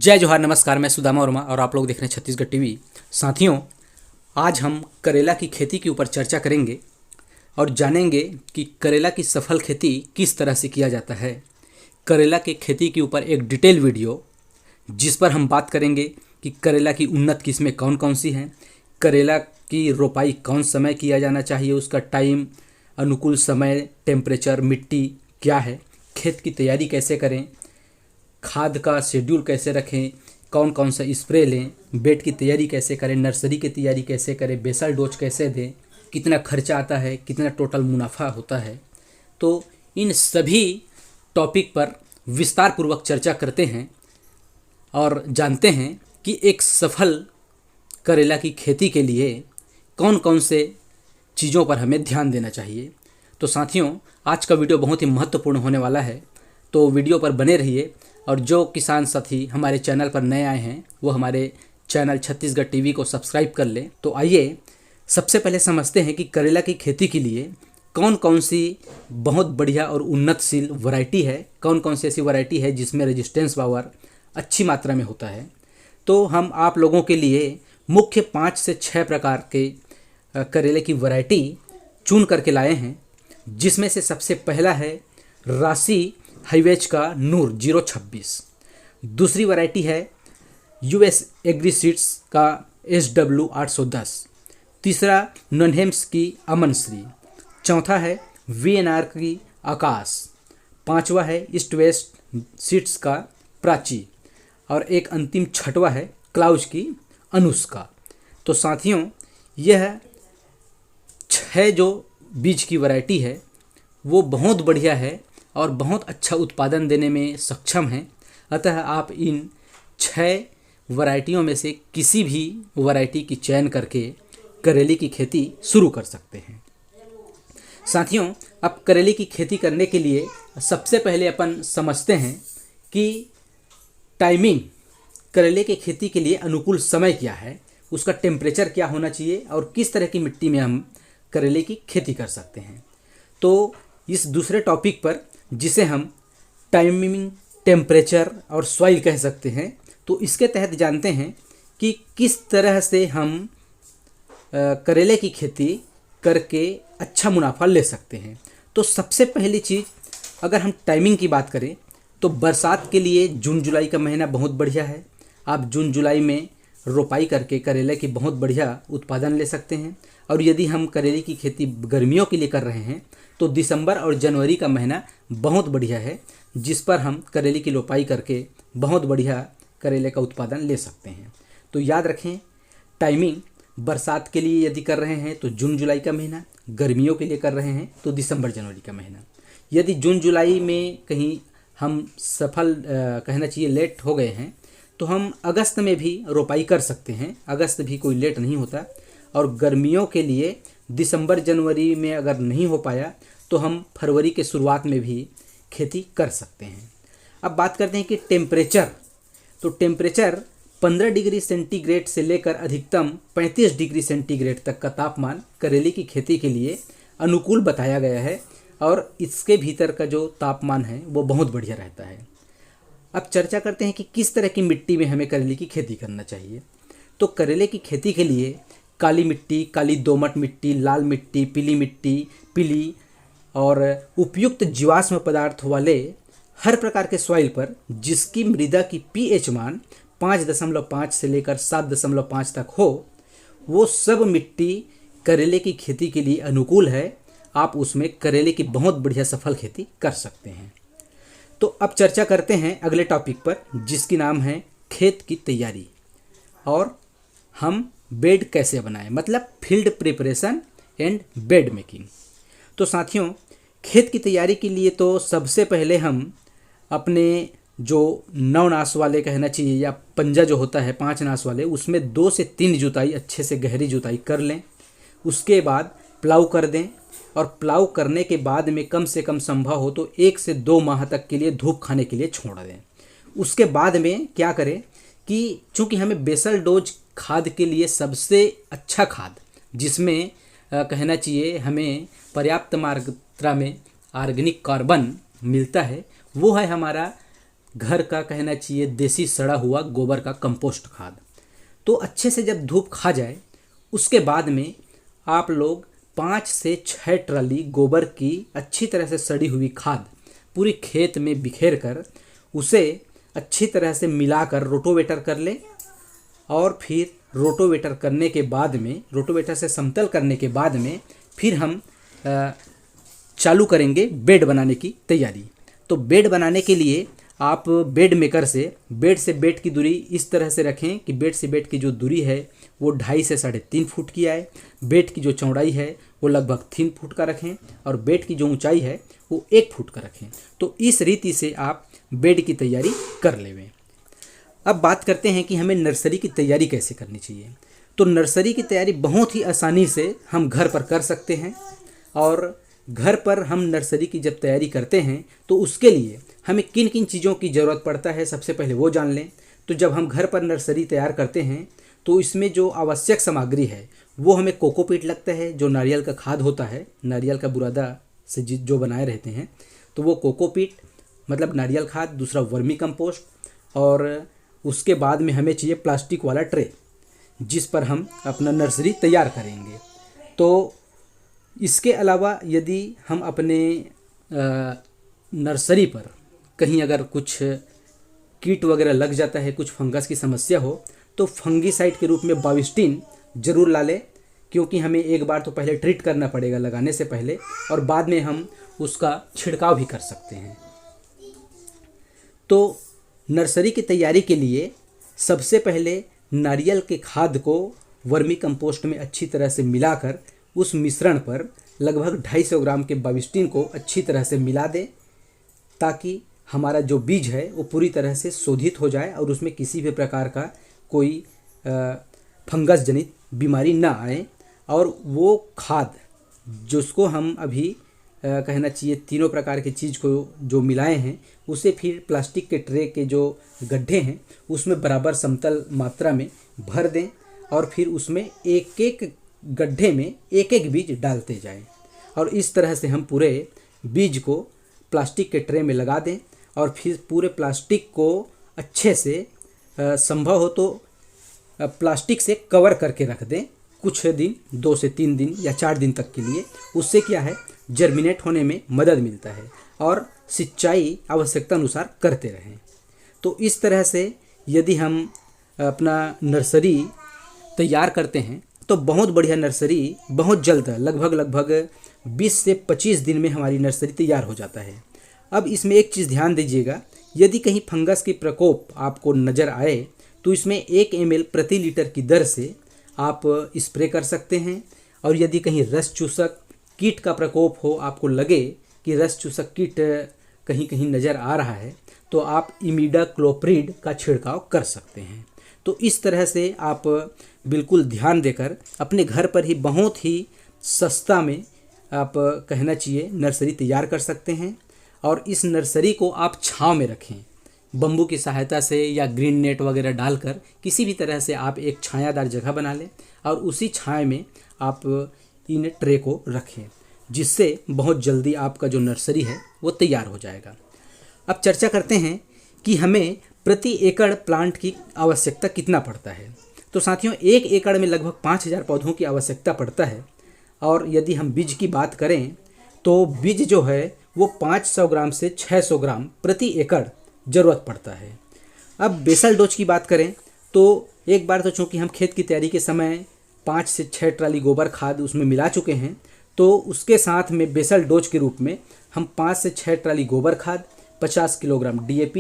जय जोहार, नमस्कार। मैं सुदामा वर्मा और आप लोग देख रहे हैं छत्तीसगढ़ टीवी। साथियों, आज हम करेला की खेती के ऊपर चर्चा करेंगे और जानेंगे कि करेला की सफल खेती किस तरह से किया जाता है। करेला की खेती के ऊपर एक डिटेल वीडियो जिस पर हम बात करेंगे कि करेला की उन्नत किस्में कौन कौन सी हैं, करेला की रोपाई कौन समय किया जाना चाहिए, उसका टाइम, अनुकूल समय, टेम्परेचर, मिट्टी क्या है, खेत की तैयारी कैसे करें, खाद का शेड्यूल कैसे रखें, कौन कौन सा स्प्रे लें, बेड की तैयारी कैसे करें, नर्सरी की तैयारी कैसे करें, बेसल डोज कैसे दें, कितना खर्चा आता है, कितना टोटल मुनाफा होता है। तो इन सभी टॉपिक पर विस्तार पूर्वक चर्चा करते हैं और जानते हैं कि एक सफल करेला की खेती के लिए कौन कौन से चीज़ों पर हमें ध्यान देना चाहिए। तो साथियों, आज का वीडियो बहुत ही महत्वपूर्ण होने वाला है, तो वीडियो पर बने रहिए। और जो किसान साथी हमारे चैनल पर नए आए हैं वो हमारे चैनल छत्तीसगढ़ टीवी को सब्सक्राइब कर लें। तो आइए सबसे पहले समझते हैं कि करेला की खेती के लिए कौन कौन सी बहुत बढ़िया और उन्नतशील वैरायटी है, कौन कौन सी ऐसी वैरायटी है जिसमें रेजिस्टेंस पावर अच्छी मात्रा में होता है। तो हम आप लोगों के लिए मुख्य 5 से 6 प्रकार के करेले की वैरायटी चुन करके लाए हैं, जिसमें से सबसे पहला है राशि हाईवेज का नूर 026। दूसरी वैरायटी है यूएस एग्री सीड्स का SW 810। तीसरा नॉनहेम्स की अमन श्री। चौथा है VNR की आकाश। पांचवा है ईस्ट वेस्ट सीड्स का प्राची। और एक अंतिम छठवा है क्लाउज की अनुष्का। तो साथियों, यह 6 जो बीज की वैरायटी है वो बहुत बढ़िया है और बहुत अच्छा उत्पादन देने में सक्षम है। अतः आप इन 6 वैरायटियों में से किसी भी वैरायटी की चयन करके करेले की खेती शुरू कर सकते हैं। साथियों, अब करेले की खेती करने के लिए सबसे पहले अपन समझते हैं कि टाइमिंग, करेले की खेती के लिए अनुकूल समय क्या है, उसका टेम्परेचर क्या होना चाहिए और किस तरह की मिट्टी में हम करेले की खेती कर सकते हैं। तो इस दूसरे टॉपिक पर, जिसे हम टाइमिंग, टेम्परेचर और सॉइल कह सकते हैं, तो इसके तहत जानते हैं कि किस तरह से हम करेले की खेती करके अच्छा मुनाफा ले सकते हैं। तो सबसे पहली चीज़, अगर हम टाइमिंग की बात करें तो बरसात के लिए जून जुलाई का महीना बहुत बढ़िया है। आप जून जुलाई में रोपाई करके करेले की बहुत बढ़िया उत्पादन ले सकते हैं। और यदि हम करेले की खेती गर्मियों के लिए कर रहे हैं तो दिसंबर और जनवरी का महीना बहुत बढ़िया है, जिस पर हम करेले की रोपाई करके बहुत बढ़िया करेले का उत्पादन ले सकते हैं। तो याद रखें, टाइमिंग बरसात के लिए यदि कर रहे हैं तो जून जुलाई का महीना, गर्मियों के लिए कर रहे हैं तो दिसंबर जनवरी का महीना। यदि जून जुलाई में कहीं हम सफल कहना चाहिए लेट हो गए हैं तो हम अगस्त में भी रोपाई कर सकते हैं। अगस्त भी कोई लेट नहीं होता। और गर्मियों के लिए दिसंबर जनवरी में अगर नहीं हो पाया तो हम फरवरी के शुरुआत में भी खेती कर सकते हैं। अब बात करते हैं कि टेम्परेचर। तो टेम्परेचर 15 डिग्री सेंटीग्रेड से लेकर अधिकतम 35 डिग्री सेंटीग्रेड तक का तापमान करेले की खेती के लिए अनुकूल बताया गया है। और इसके भीतर का जो तापमान है वो बहुत बढ़िया रहता है। अब चर्चा करते हैं कि किस तरह की मिट्टी में हमें करेले की खेती करना चाहिए। तो करेले की खेती के लिए काली मिट्टी, काली दोमट मिट्टी, लाल मिट्टी, पीली मिट्टी, पीली और उपयुक्त जीवाश्म पदार्थ वाले हर प्रकार के सॉइल पर जिसकी मृदा की pH मान 5.5 से लेकर 7.5 तक हो, वो सब मिट्टी करेले की खेती के लिए अनुकूल है। आप उसमें करेले की बहुत बढ़िया सफल खेती कर सकते हैं। तो अब चर्चा करते हैं अगले टॉपिक पर, जिसकी नाम है खेत की तैयारी और हम बेड कैसे बनाएं, मतलब field preparation and bed making. तो साथियों, खेत की तैयारी के लिए तो सबसे पहले हम अपने जो 9 नास वाले कहना चाहिए या पंजा जो होता है 5 नास वाले, उसमें 2 से 3 जुताई, अच्छे से गहरी जुताई कर लें। उसके बाद प्लाऊ कर दें और प्लाऊ करने के बाद में कम से कम संभव हो तो 1 से 2 माह तक के लिए धूप खाने के लिए छोड़ दें। उसके बाद में क्या करें कि चूँकि हमें बेसल डोज खाद के लिए सबसे अच्छा खाद, जिसमें कहना चाहिए हमें पर्याप्त मात्रा में ऑर्गेनिक कार्बन मिलता है, वो है हमारा घर का कहना चाहिए देसी सड़ा हुआ गोबर का कंपोस्ट खाद। तो अच्छे से जब धूप खा जाए उसके बाद में आप लोग 5 से 6 ट्राली गोबर की अच्छी तरह से सड़ी हुई खाद पूरी खेत में बिखेर कर उसे अच्छी तरह से मिलाकर रोटोवेटर कर लें। और फिर रोटोवेटर करने के बाद में, रोटोवेटर से समतल करने के बाद में फिर हम चालू करेंगे बेड बनाने की तैयारी। तो बेड बनाने के लिए आप बेड मेकर से बेड की दूरी इस तरह से रखें कि बेड से बेड की जो दूरी है वो 2.5 से 3.5 फुट की आए। बेड की जो चौड़ाई है वो लगभग 3 फुट का रखें और बेड की जो ऊंचाई है वो 1 फुट का रखें। तो इस रीति से आप बेड की तैयारी कर लेवें। अब बात करते हैं कि हमें नर्सरी की तैयारी कैसे करनी चाहिए। तो नर्सरी की तैयारी बहुत ही आसानी से हम घर पर कर सकते हैं। और घर पर हम नर्सरी की जब तैयारी करते हैं तो उसके लिए हमें किन किन चीज़ों की ज़रूरत पड़ता है सबसे पहले वो जान लें। तो जब हम घर पर नर्सरी तैयार करते हैं तो इसमें जो आवश्यक सामग्री है वो हमें कोकोपीट लगता है, जो नारियल का खाद होता है, नारियल का बुरादा से जो बनाए रहते हैं, तो वो कोकोपीट मतलब नारियल खाद। दूसरा वर्मी कंपोस्ट, और उसके बाद में हमें चाहिए प्लास्टिक वाला ट्रे जिस पर हम अपना नर्सरी तैयार करेंगे। तो इसके अलावा यदि हम अपने नर्सरी पर कहीं अगर कुछ कीट वगैरह लग जाता है, कुछ फंगस की समस्या हो, तो फंगीसाइड के रूप में बाविस्टिन ज़रूर ला लें, क्योंकि हमें एक बार तो पहले ट्रीट करना पड़ेगा लगाने से पहले, और बाद में हम उसका छिड़काव भी कर सकते हैं। तो नर्सरी की तैयारी के लिए सबसे पहले नारियल के खाद को वर्मी कंपोस्ट में अच्छी तरह से मिलाकर उस मिश्रण पर लगभग 250 ग्राम के बाविस्टिन को अच्छी तरह से मिला दें, ताकि हमारा जो बीज है वो पूरी तरह से शोधित हो जाए और उसमें किसी भी प्रकार का कोई फंगस जनित बीमारी ना आए। और वो खाद जिसको हम अभी कहना चाहिए तीनों प्रकार की चीज़ को जो मिलाए हैं उसे फिर प्लास्टिक के ट्रे के जो गड्ढे हैं उसमें बराबर समतल मात्रा में भर दें और फिर उसमें एक एक गड्ढे में एक एक बीज डालते जाएं। और इस तरह से हम पूरे बीज को प्लास्टिक के ट्रे में लगा दें और फिर पूरे प्लास्टिक को अच्छे से संभव हो तो प्लास्टिक से कवर करके रख दें कुछ दिन, 2 से 3 दिन या 4 दिन तक के लिए। उससे क्या है, जर्मिनेट होने में मदद मिलता है और सिंचाई आवश्यकता अनुसार करते रहें। तो इस तरह से यदि हम अपना नर्सरी तैयार करते हैं तो बहुत बढ़िया नर्सरी बहुत जल्द लगभग 20 से 25 दिन में हमारी नर्सरी तैयार हो जाता है। अब इसमें एक चीज़ ध्यान दीजिएगा, यदि कहीं फंगस की प्रकोप आपको नज़र आए तो इसमें 1 ml प्रति लीटर की दर से आप स्प्रे कर सकते हैं। और यदि कहीं रस चूसक कीट का प्रकोप हो, आपको लगे कि रस चूसक कीट कहीं कहीं नज़र आ रहा है, तो आप इमिडाक्लोप्रिड का छिड़काव कर सकते हैं। तो इस तरह से आप बिल्कुल ध्यान देकर अपने घर पर ही बहुत ही सस्ता में आप कहना चाहिए नर्सरी तैयार कर सकते हैं। और इस नर्सरी को आप छांव में रखें, बम्बू की सहायता से या ग्रीन नेट वगैरह डालकर किसी भी तरह से आप एक छायादार जगह बना लें और उसी छाया में आप इन ट्रे को रखें, जिससे बहुत जल्दी आपका जो नर्सरी है वो तैयार हो जाएगा। अब चर्चा करते हैं कि हमें प्रति एकड़ प्लांट की आवश्यकता कितना पड़ता है। तो साथियों, 1 एकड़ में लगभग 5000 पौधों की आवश्यकता पड़ता है। और यदि हम बीज की बात करें तो बीज जो है वो 500 ग्राम से 600 ग्राम प्रति एकड़ ज़रूरत पड़ता है। अब बेसल डोज की बात करें तो एक बार तो चूँकि हम खेत की तैयारी के समय 5 से 6 ट्राली गोबर खाद उसमें मिला चुके हैं, तो उसके साथ में बेसल डोज के रूप में हम 5 से 6 ट्राली गोबर खाद, 50 किलोग्राम DAP,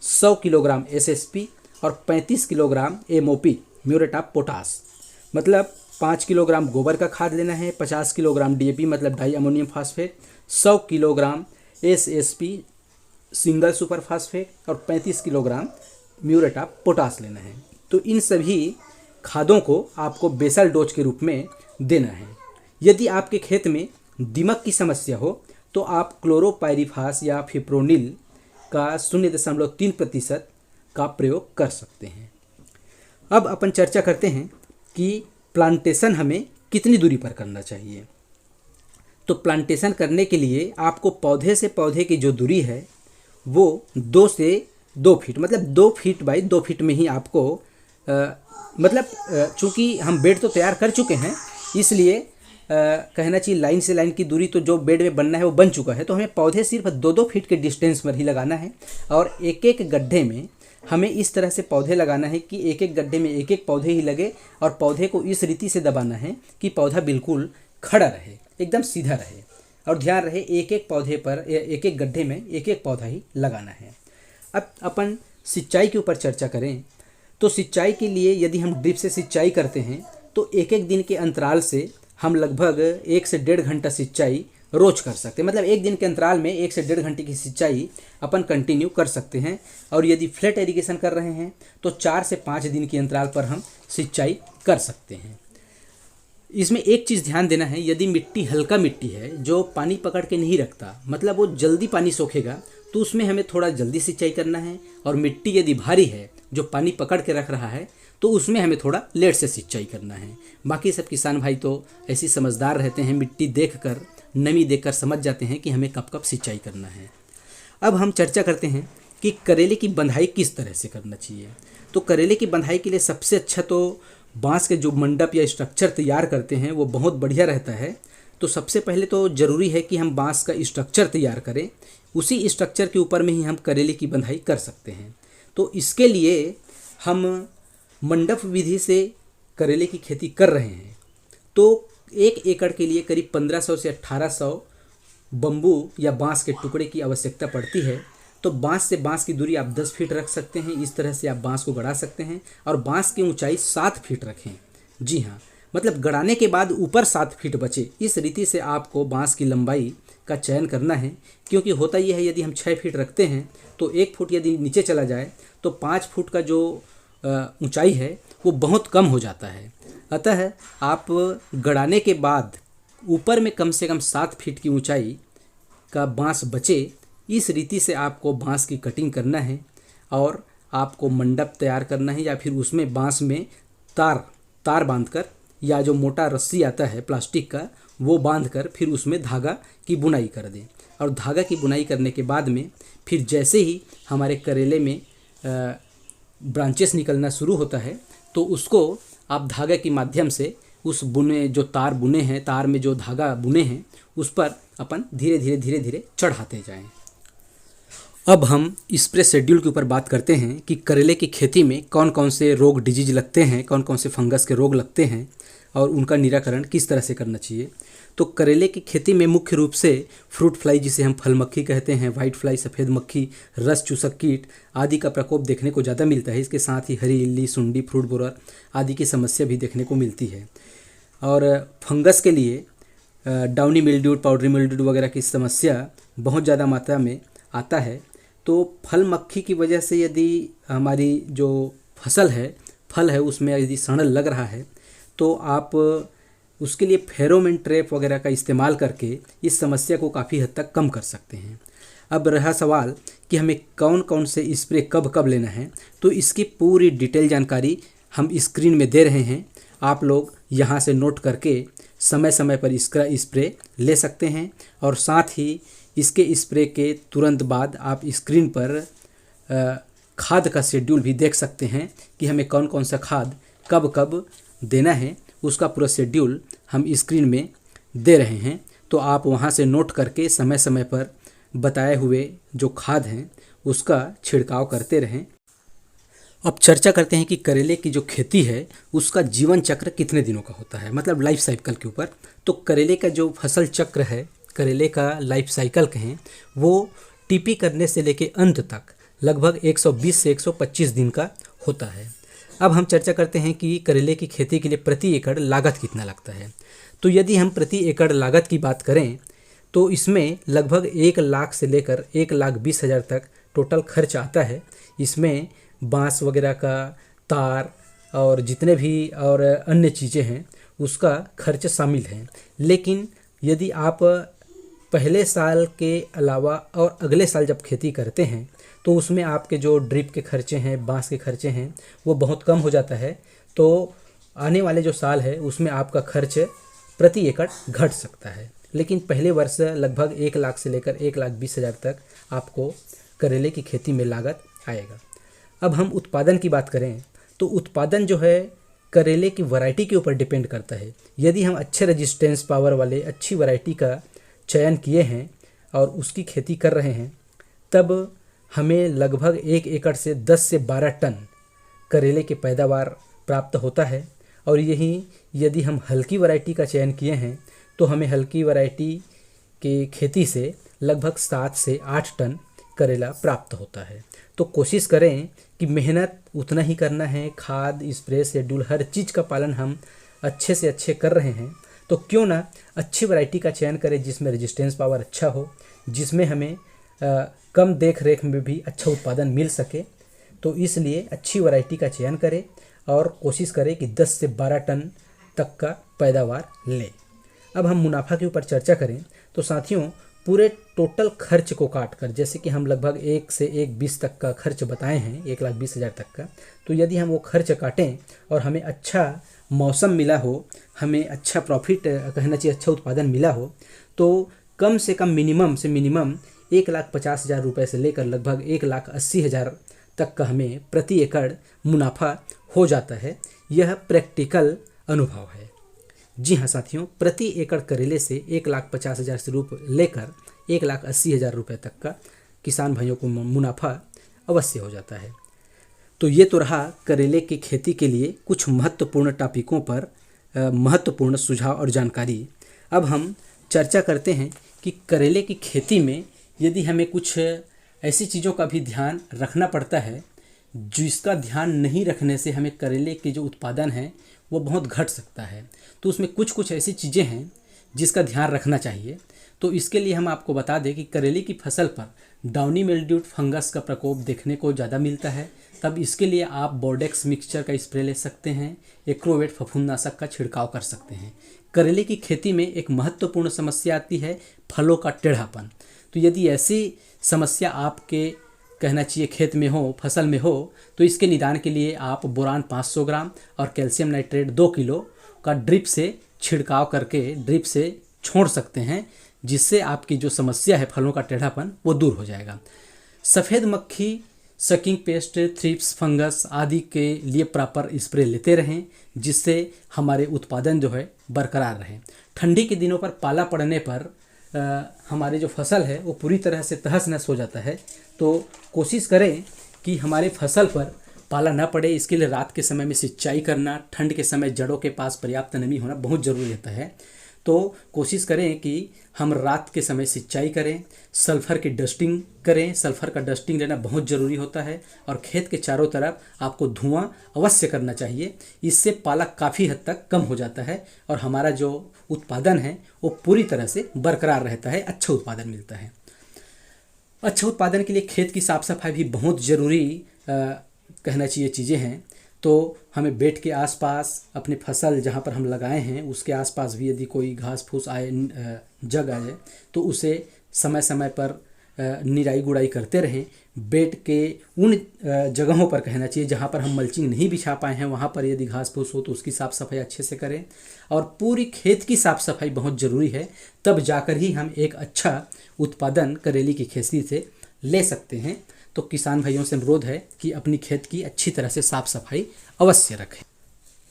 100 किलोग्राम SSP और 35 kilogram MOP muriate of potash, मतलब 5 किलोग्राम गोबर का खाद लेना है, 50 किलोग्राम DAP मतलब di ammonium phosphate, 100 kilogram SSP single super phosphate और 35 किलोग्राम म्यूरेट ऑफ पोटास लेना है। तो इन सभी खादों को आपको बेसल डोज के रूप में देना है। यदि आपके खेत में दीमक की समस्या हो तो आप क्लोरोपाइरीफास या फिप्रोनिल का 0.3% का प्रयोग कर सकते हैं। अब अपन चर्चा करते हैं कि प्लांटेशन हमें कितनी दूरी पर करना चाहिए। तो प्लांटेशन करने के लिए आपको पौधे से पौधे की जो दूरी है वो 2 से 2 फीट, मतलब 2 फीट बाई 2 फीट में ही आपको चूँकि हम बेड तो तैयार कर चुके हैं, इसलिए कहना चाहिए लाइन से लाइन की दूरी तो जो बेड में बनना है वो बन चुका है। तो हमें पौधे सिर्फ 2-2 फीट के डिस्टेंस पर ही लगाना है और एक एक गड्ढे में हमें इस तरह से पौधे लगाना है कि एक एक गड्ढे में एक एक पौधे ही लगे और पौधे को इस रीति से दबाना है कि पौधा बिल्कुल खड़ा रहे, एकदम सीधा रहे। और ध्यान रहे एक एक पौधे पर एक एक गड्ढे में एक एक पौधा ही लगाना है। अब अपन सिंचाई के ऊपर चर्चा करें तो सिंचाई के लिए यदि हम ड्रिप से सिंचाई करते हैं तो एक एक दिन के अंतराल से हम लगभग 1 से 1.5 घंटा सिंचाई रोज कर सकते हैं। मतलब एक दिन के अंतराल में 1 से 1.5 घंटे की सिंचाई अपन कंटिन्यू कर सकते हैं। और यदि फ्लैट इरिगेशन कर रहे हैं तो 4 से 5 दिन के अंतराल पर हम सिंचाई कर सकते हैं। इसमें एक चीज़ ध्यान देना है, यदि मिट्टी हल्का मिट्टी है जो पानी पकड़ के नहीं रखता, मतलब वो जल्दी पानी सोखेगा, तो उसमें हमें थोड़ा जल्दी सिंचाई करना है। और मिट्टी यदि भारी है जो पानी पकड़ के रख रहा है तो उसमें हमें थोड़ा लेट से सिंचाई करना है। बाकी सब किसान भाई तो ऐसी समझदार रहते हैं, मिट्टी देखकर नमी देखकर समझ जाते हैं कि हमें कब कब सिंचाई करना है। अब हम चर्चा करते हैं कि करेले की बंधाई किस तरह से करना चाहिए। तो करेले की बंधाई के लिए सबसे अच्छा तो बांस के जो मंडप या स्ट्रक्चर तैयार करते हैं वो बहुत बढ़िया रहता है। तो सबसे पहले तो ज़रूरी है कि हम बांस का स्ट्रक्चर तैयार करें, उसी स्ट्रक्चर के ऊपर में ही हम करेले की बंधाई कर सकते हैं। तो इसके लिए हम मंडप विधि से करेले की खेती कर रहे हैं। तो 1 एकड़ के लिए करीब 1500 से 1800 बम्बू या बांस के टुकड़े की आवश्यकता पड़ती है। तो बांस से बांस की दूरी आप 10 फीट रख सकते हैं। इस तरह से आप बांस को गड़ा सकते हैं और बांस की ऊंचाई 7 फीट रखें। जी हाँ, मतलब गड़ाने के बाद ऊपर 7 फीट बचे, इस रीति से आपको बांस की लंबाई का चयन करना है। क्योंकि होता यह है यदि हम 6 फीट रखते हैं तो 1 फुट यदि नीचे चला जाए तो 5 फुट का जो ऊंचाई है वो बहुत कम हो जाता है। अतः आप गड़ाने के बाद ऊपर में कम से कम 7 फीट की ऊंचाई का बांस बचे, इस रीति से आपको बांस की कटिंग करना है और आपको मंडप तैयार करना है या फिर उसमें बांस में तार बांधकर या जो मोटा रस्सी आता है प्लास्टिक का वो बांधकर फिर उसमें धागा की बुनाई कर दें। और धागा की बुनाई करने के बाद में फिर जैसे ही हमारे करेले में ब्रांचेस निकलना शुरू होता है तो उसको आप धागे के माध्यम से उस बुने जो तार बुने हैं, तार में जो धागा बुने हैं उस पर अपन धीरे धीरे चढ़ाते जाएं। अब हम स्प्रे शेड्यूल के ऊपर बात करते हैं कि करेले की खेती में कौन कौन से रोग डिजीज लगते हैं, कौन कौन से फंगस के रोग लगते हैं और उनका निराकरण किस तरह से करना चाहिए। तो करेले की खेती में मुख्य रूप से फ्रूट फ्लाई, जिसे हम फल मक्खी कहते हैं, वाइट फ्लाई, सफ़ेद मक्खी, रस चूसक कीट आदि का प्रकोप देखने को ज़्यादा मिलता है। इसके साथ ही हरी इल्ली, सुंडी, फ्रूट बोरर आदि की समस्या भी देखने को मिलती है। और फंगस के लिए डाउनी मिल्ड्यू, पाउडरी मिल्ड्यू वगैरह की समस्या बहुत ज़्यादा मात्रा में आता है। तो फल मक्खी की वजह से यदि हमारी जो फसल है, फल है, उसमें यदि सड़न लग रहा है तो आप उसके लिए फेरोमोन ट्रैप वगैरह का इस्तेमाल करके इस समस्या को काफ़ी हद तक कम कर सकते हैं। अब रहा सवाल कि हमें कौन कौन से स्प्रे कब कब लेना है, तो इसकी पूरी डिटेल जानकारी हम स्क्रीन में दे रहे हैं। आप लोग यहाँ से नोट करके समय समय पर इसका स्प्रे ले सकते हैं। और साथ ही इसके स्प्रे के तुरंत बाद आप स्क्रीन पर खाद का शेड्यूल भी देख सकते हैं कि हमें कौन कौन सा खाद कब कब देना है। उसका पूरा शेड्यूल हम स्क्रीन में दे रहे हैं, तो आप वहां से नोट करके समय समय पर बताए हुए जो खाद हैं उसका छिड़काव करते रहें। अब चर्चा करते हैं कि करेले की जो खेती है उसका जीवन चक्र कितने दिनों का होता है, मतलब लाइफ साइकिल के ऊपर। तो करेले का जो फसल चक्र है, करेले का लाइफ साइकिल कहें, वो टीपी करने से लेके अंत तक लगभग 120 से 125 दिन का होता है। अब हम चर्चा करते हैं कि करेले की खेती के लिए प्रति एकड़ लागत कितना लगता है। तो यदि हम प्रति एकड़ लागत की बात करें तो इसमें लगभग 1 लाख से लेकर 1,20,000 तक टोटल खर्च आता है। इसमें बांस वगैरह का, तार और जितने भी और अन्य चीज़ें हैं उसका खर्च शामिल है। लेकिन यदि आप पहले साल के अलावा और अगले साल जब खेती करते हैं तो उसमें आपके जो ड्रिप के खर्चे हैं, बांस के खर्चे हैं, वो बहुत कम हो जाता है। तो आने वाले जो साल है उसमें आपका खर्च प्रति एकड़ घट सकता है। लेकिन पहले वर्ष लगभग 1 लाख से लेकर 1,20,000 तक आपको करेले की खेती में लागत आएगा। अब हम उत्पादन की बात करें तो उत्पादन जो है करेले की वैरायटी के ऊपर डिपेंड करता है। यदि हम अच्छे रेजिस्टेंस पावर वाले अच्छी वैरायटी का चयन किए हैं और उसकी खेती कर रहे हैं, तब हमें लगभग 1 एकड़ से 10 से 12 टन करेले की पैदावार प्राप्त होता है। और यही यदि हम हल्की वैरायटी का चयन किए हैं तो हमें हल्की वैरायटी की खेती से लगभग 7 से 8 टन करेला प्राप्त होता है। तो कोशिश करें कि मेहनत उतना ही करना है, खाद स्प्रे शेड्यूल हर चीज़ का पालन हम अच्छे से अच्छे कर रहे हैं, तो क्यों ना अच्छी वैरायटी का चयन करें जिसमें रेजिस्टेंस पावर अच्छा हो, जिसमें हमें कम देख रेख में भी अच्छा उत्पादन मिल सके। तो इसलिए अच्छी वैरायटी का चयन करें और कोशिश करें कि 10 से 12 टन तक का पैदावार लें। अब हम मुनाफा के ऊपर चर्चा करें तो साथियों, पूरे टोटल खर्च को काट कर, जैसे कि हम लगभग 1 से 1,20 तक का खर्च बताए हैं, 1,20,000 तक का, तो यदि हम वो खर्च काटें और हमें अच्छा मौसम मिला हो, हमें अच्छा प्रॉफिट कहना चाहिए अच्छा उत्पादन मिला हो, तो कम से कम मिनिमम से मिनिमम 1,50,000 रुपये से लेकर लगभग 1,80,000 तक का हमें प्रति एकड़ मुनाफा हो जाता है। यह प्रैक्टिकल अनुभव है। जी हाँ साथियों, प्रति एकड़ करेले से 1,50,000 से लेकर 1,80,000 रुपये तक का किसान भाइयों को मुनाफा अवश्य हो जाता है। तो ये तो रहा करेले की खेती के लिए कुछ महत्वपूर्ण टॉपिकों पर महत्वपूर्ण सुझाव और जानकारी। अब हम चर्चा करते हैं कि करेले की खेती में यदि हमें कुछ ऐसी चीज़ों का भी ध्यान रखना पड़ता है जिसका ध्यान नहीं रखने से हमें करेले के जो उत्पादन है वो बहुत घट सकता है। तो उसमें कुछ ऐसी चीज़ें हैं जिसका ध्यान रखना चाहिए। तो इसके लिए हम आपको बता दें कि करेले की फसल पर डाउनी मिल्ड्यू फंगस का प्रकोप देखने को ज़्यादा मिलता है, तब इसके लिए आप बोर्डेक्स मिक्सचर का स्प्रे ले सकते हैं, एक्रोवेट फफूंदनाशक का छिड़काव कर सकते हैं। करेले की खेती में एक महत्वपूर्ण समस्या आती है फलों का टेढ़ापन। तो यदि ऐसी समस्या आपके कहना चाहिए खेत में हो, फसल में हो, तो इसके निदान के लिए आप बोरान 500 ग्राम और कैल्शियम नाइट्रेट 2 किलो का ड्रिप से छिड़काव करके ड्रिप से छोड़ सकते हैं, जिससे आपकी जो समस्या है फलों का टेढ़ापन वो दूर हो जाएगा। सफ़ेद मक्खी, सकिंग पेस्ट, थ्रिप्स, फंगस आदि के लिए प्रॉपर स्प्रे लेते रहें, जिससे हमारे उत्पादन जो है बरकरार रहे। ठंडी के दिनों पर पाला पड़ने पर हमारी जो फसल है वो पूरी तरह से तहस नहस हो जाता है। तो कोशिश करें कि हमारे फसल पर पाला ना पड़े, इसके लिए रात के समय में सिंचाई करना, ठंड के समय जड़ों के पास पर्याप्त नमी होना बहुत ज़रूरी रहता है। तो कोशिश करें कि हम रात के समय सिंचाई करें, सल्फ़र की डस्टिंग करें, सल्फ़र का डस्टिंग लेना बहुत ज़रूरी होता है। और खेत के चारों तरफ आपको धुआं अवश्य करना चाहिए, इससे पाला काफ़ी हद तक कम हो जाता है और हमारा जो उत्पादन है वो पूरी तरह से बरकरार रहता है, अच्छा उत्पादन मिलता है। अच्छा उत्पादन के लिए खेत की साफ़ सफाई भी बहुत ज़रूरी कहना चाहिए चीज़ें हैं। तो हमें बेड के आसपास अपने फसल जहाँ पर हम लगाए हैं उसके आसपास भी यदि कोई घास फूस आए, जग आए, तो उसे समय समय पर निराई गुड़ाई करते रहें। बेड के उन जगहों पर कहना चाहिए जहाँ पर हम मल्चिंग नहीं बिछा पाए हैं, वहाँ पर यदि घास फूस हो तो उसकी साफ़ सफाई अच्छे से करें। और पूरी खेत की साफ़ सफाई बहुत ज़रूरी है, तब जाकर ही हम एक अच्छा उत्पादन करेले की खेती से ले सकते हैं। तो किसान भाइयों से अनुरोध है कि अपनी खेत की अच्छी तरह से साफ़ सफाई अवश्य रखें।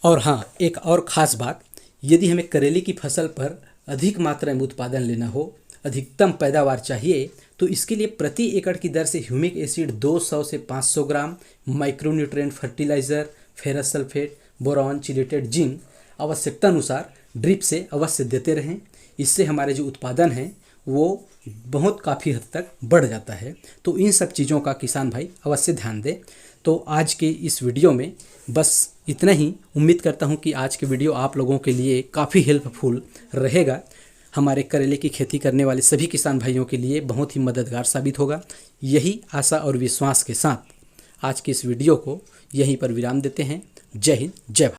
और हाँ, एक और ख़ास बात, यदि हमें करेले की फसल पर अधिक मात्रा में उत्पादन लेना हो, अधिकतम पैदावार चाहिए, तो इसके लिए प्रति एकड़ की दर से ह्यूमिक एसिड 200 से 500 gram, micronutrient fertiliser, ferrous sulphate, boron, chelated zinc आवश्यकता अनुसार ड्रिप से अवश्य देते रहें। इससे हमारे जो उत्पादन है वो बहुत काफ़ी हद तक बढ़ जाता है। तो इन सब चीज़ों का किसान भाई अवश्य ध्यान दें। तो आज के इस वीडियो में बस इतना ही। उम्मीद करता हूँ कि आज के वीडियो आप लोगों के लिए काफ़ी हेल्पफुल रहेगा। हमारे करेले की खेती करने वाले सभी किसान भाइयों के लिए बहुत ही मददगार साबित होगा। यही आशा और विश्वास के साथ आज के इस वीडियो को यहीं पर विराम देते हैं। जय हिंद, जय भारत।